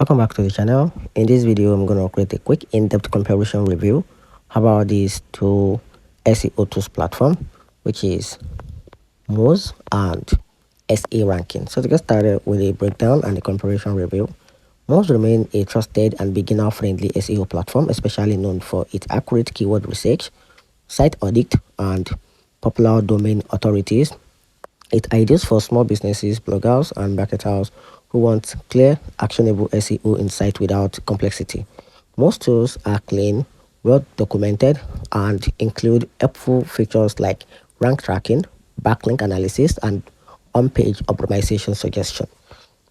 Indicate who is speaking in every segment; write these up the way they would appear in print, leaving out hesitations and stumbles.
Speaker 1: Welcome back to the channel. In this video, I'm going to create a quick in-depth comparison review about these two SEO tools platform, which is Moz and SE Ranking. So to get started with a breakdown and a comparison review, Moz remain a trusted and beginner-friendly SEO platform, especially known for its accurate keyword research, site audit, and popular domain authorities. It's ideal for small businesses, bloggers, and marketers who want clear, actionable SEO insight without complexity. Most tools are clean, well documented, and include helpful features like rank tracking, backlink analysis, and on-page optimization suggestion.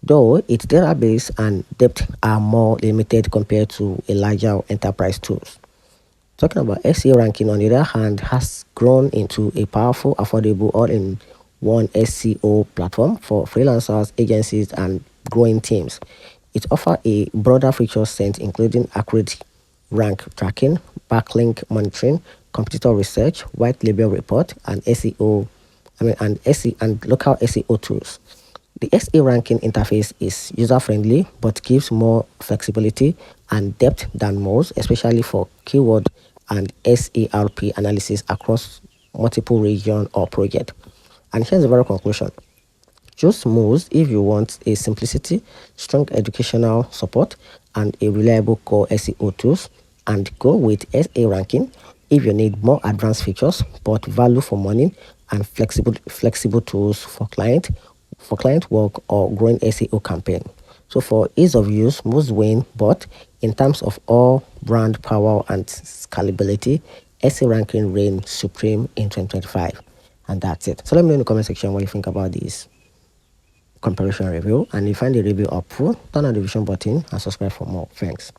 Speaker 1: Though its database and depth are more limited compared to a larger enterprise tools. Talking about SEO ranking, on the other hand, has grown into a powerful, affordable, all-in-one SEO platform for freelancers, agencies, and growing teams. It offers a broader feature set, including accurate rank tracking, backlink monitoring, competitor research, white label report, and local SEO tools. The SEO ranking interface is user-friendly but gives more flexibility and depth than Moz, especially for keyword and SERP analysis across multiple regions or projects. And here's the very conclusion. Choose Moz if you want a simplicity, strong educational support, and a reliable core SEO tools, and go with SEO ranking if you need more advanced features but value for money and flexible tools for client work or growing SEO campaign. So for ease of use, Moz win, but in terms of all brand power and scalability, SEO ranking reigns supreme in 2025. And that's it. So let me know in the comment section what you think about this comparison review, and if you find the review helpful, turn on the notification button and subscribe for more. Thanks.